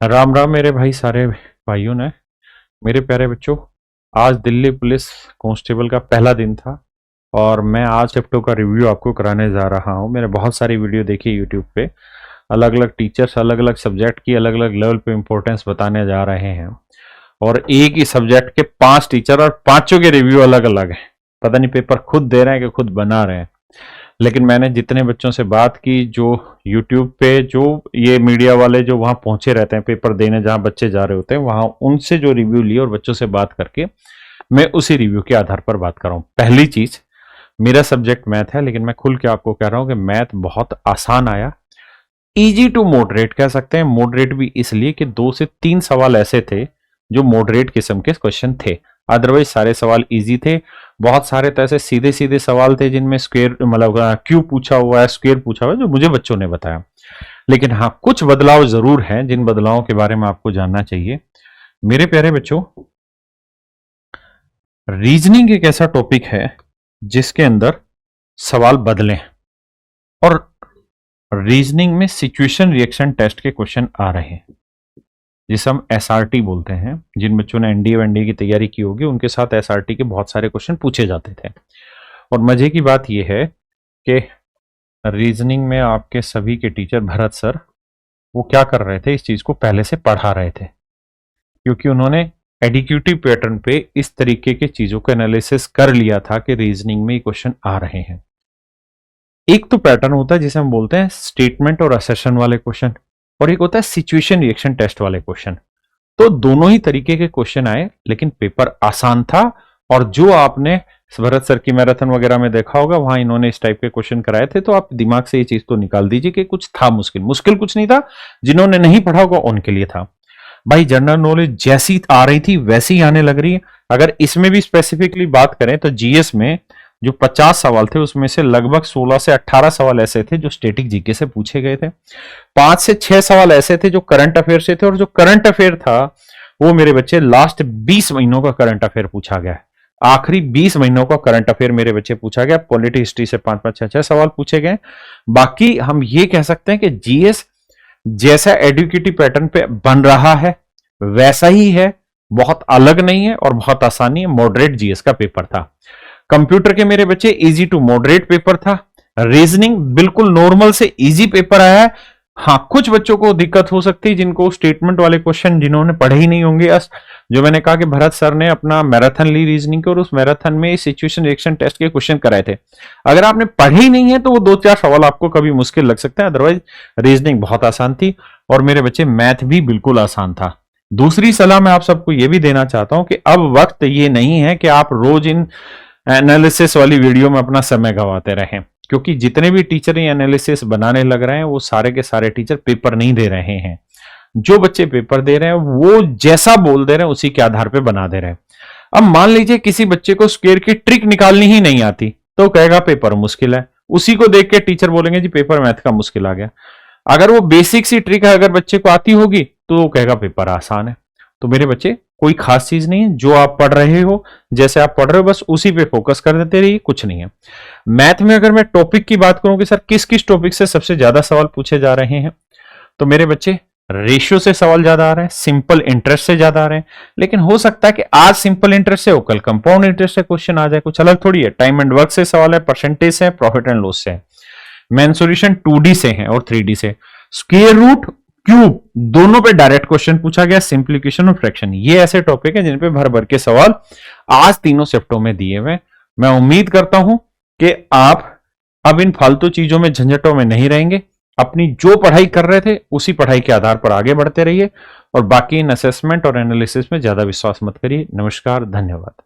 राम राम मेरे भाई सारे भाइयों ने। मेरे प्यारे बच्चों, आज दिल्ली पुलिस कांस्टेबल का पहला दिन था और मैं आज चैप्टर का रिव्यू आपको कराने जा रहा हूं। मैंने बहुत सारी वीडियो देखी यूट्यूब पे, अलग अलग टीचर्स अलग अलग सब्जेक्ट की अलग अलग लेवल पे इंपॉर्टेंस बताने जा रहे हैं और एक ही सब्जेक्ट के 5 टीचर और पांचों के रिव्यू अलग अलग हैं। पता नहीं पेपर खुद दे रहे हैं कि खुद बना रहे हैं, लेकिन मैंने जितने बच्चों से बात की जो यूट्यूब पे जो ये मीडिया वाले जो वहां पहुंचे रहते हैं पेपर देने जहां बच्चे जा रहे होते हैं, वहां उनसे जो रिव्यू लिए और बच्चों से बात करके मैं उसी रिव्यू के आधार पर बात कर रहा हूं। पहली चीज, मेरा सब्जेक्ट मैथ है, लेकिन मैं खुल के आपको कह रहा हूं कि मैथ बहुत आसान आया। इजी टू मॉडरेट कह सकते हैं। मॉडरेट भी इसलिए कि 2 से 3 सवाल ऐसे थे जो मॉडरेट किस्म के क्वेश्चन थे, अदरवाइज सारे सवाल इजी थे। बहुत सारे तो ऐसे सीधे सीधे सवाल थे जिनमें स्क्वायर मतलब क्यों पूछा हुआ है, स्क्वायर पूछा हुआ है, जो मुझे बच्चों ने बताया। लेकिन हाँ, कुछ बदलाव जरूर हैं जिन बदलावों के बारे में आपको जानना चाहिए। मेरे प्यारे बच्चों, रीजनिंग एक ऐसा टॉपिक है जिसके अंदर सवाल बदले और रीजनिंग में सिचुएशन रिएक्शन टेस्ट के क्वेश्चन आ रहे हैं, जिसे हम एसआरटी बोलते हैं। जिन बच्चों ने एनडीए वनडीए की तैयारी की होगी उनके साथ एसआरटी के बहुत सारे क्वेश्चन पूछे जाते थे। और मजे की बात यह है कि रीजनिंग में आपके सभी के टीचर भरत सर वो क्या कर रहे थे, इस चीज को पहले से पढ़ा रहे थे, क्योंकि उन्होंने एडिक्यूटिव पैटर्न पे इस तरीके के चीजों का एनालिसिस कर लिया था कि रीजनिंग में क्वेश्चन आ रहे हैं। एक तो पैटर्न होता है जिसे हम बोलते हैं स्टेटमेंट और असेशन वाले क्वेश्चन, और एक होता है सिचुएशन रिएक्शन टेस्ट वाले क्वेश्चन। तो दोनों ही तरीके के क्वेश्चन आए, लेकिन पेपर आसान था। और जो आपने भरत सर की मैराथन वगैरह में देखा होगा, वहां इन्होंने इस टाइप के क्वेश्चन कराए थे, तो आप दिमाग से ये चीज तो निकाल दीजिए कि कुछ था मुश्किल। मुश्किल कुछ नहीं था, जिन्होंने नहीं पढ़ा होगा उनके लिए था। भाई जनरल नॉलेज जैसी आ रही थी वैसी ही आने लग रही है। अगर इसमें भी स्पेसिफिकली बात करें तो जीएस में जो 50 सवाल थे उसमें से लगभग 16 से 18 सवाल ऐसे थे जो स्टैटिक जीके से पूछे गए थे। 5 से 6 सवाल ऐसे थे जो करंट अफेयर से थे, और जो करंट अफेयर था वो मेरे बच्चे लास्ट 20 महीनों का करंट अफेयर पूछा गया है। आखिरी 20 महीनों का करंट अफेयर मेरे बच्चे पूछा गया। पॉलिटी हिस्ट्री से 5-5 6-6 सवाल पूछे गए। बाकी हम ये कह सकते हैं कि जीएस जैसा एडुकेटिव पैटर्न पे बन रहा है वैसा ही है, बहुत अलग नहीं है और बहुत आसानी है। मॉडरेट जीएस का पेपर था। कंप्यूटर के मेरे बच्चे इजी टू मॉडरेट पेपर था। रीजनिंग बिल्कुल नॉर्मल से इजी पेपर आया है। हाँ, कुछ बच्चों को दिक्कत हो सकती है जिनको स्टेटमेंट वाले क्वेश्चन जिन्होंने पढ़े ही नहीं होंगे। जो मैंने कहा कि भरत सर ने अपना मैराथन ली रीजनिंग के, और उस मैराथन में सिचुएशन रिएक्शन टेस्ट के क्वेश्चन कराए थे। अगर आपने पढ़े ही नहीं है तो वो 2-4 सवाल आपको कभी मुश्किल लग सकते हैं, अदरवाइज रीजनिंग बहुत आसान थी। और मेरे बच्चे मैथ भी बिल्कुल आसान था। दूसरी सलाह मैं आप सबको यह भी देना चाहता हूं कि अब वक्त ये नहीं है कि आप रोज इन एनालिसिस वाली वीडियो में अपना समय गंवाते रहें, क्योंकि जितने भी टीचर ये एनालिसिस बनाने लग रहे हैं वो सारे के सारे टीचर पेपर नहीं दे रहे हैं। जो बच्चे पेपर दे रहे हैं वो जैसा बोल दे रहे हैं उसी के आधार पे बना दे रहे हैं। अब मान लीजिए किसी बच्चे को स्क्वायर की ट्रिक निकालनी ही नहीं आती तो कहेगा पेपर मुश्किल है। उसी को देख के टीचर बोलेंगे जी पेपर मैथ का मुश्किल आ गया। अगर वो बेसिक सी ट्रिक अगर बच्चे को आती होगी तो वो कहेगा पेपर आसान है। तो मेरे बच्चे, कोई खास चीज नहीं है, जो आप पढ़ रहे हो जैसे आप पढ़ रहे हो बस उसी पे फोकस कर देते रहिए, कुछ नहीं है। मैथ में अगर मैं टॉपिक की बात करूं कि सर किस किस टॉपिक से सबसे ज्यादा सवाल पूछे जा रहे हैं, तो मेरे बच्चे रेशियो से सवाल ज्यादा आ रहे हैं, सिंपल इंटरेस्ट से ज्यादा आ रहे हैं। लेकिन हो सकता है कि आज सिंपल इंटरेस्ट से हो, कल कंपाउंड इंटरेस्ट से क्वेश्चन आ जाए, कुछ अलग थोड़ी है। टाइम एंड वर्क से सवाल है, परसेंटेज से, प्रॉफिट एंड लॉस से है, मेंसुरेशन 2D से है और 3D से। स्क्वायर रूट, क्यूब, दोनों पे डायरेक्ट क्वेश्चन पूछा गया, सिंप्लीफिकेशन और फ्रैक्शन। ये ऐसे टॉपिक है जिन पे भर भर के सवाल आज तीनों शिफ्टों में दिए हुए। मैं उम्मीद करता हूं कि आप अब इन फालतू चीजों में झंझटों में नहीं रहेंगे। अपनी जो पढ़ाई कर रहे थे उसी पढ़ाई के आधार पर आगे बढ़ते रहिए, और बाकी इन असेसमेंट और एनालिसिस में ज्यादा विश्वास मत करिए। नमस्कार, धन्यवाद।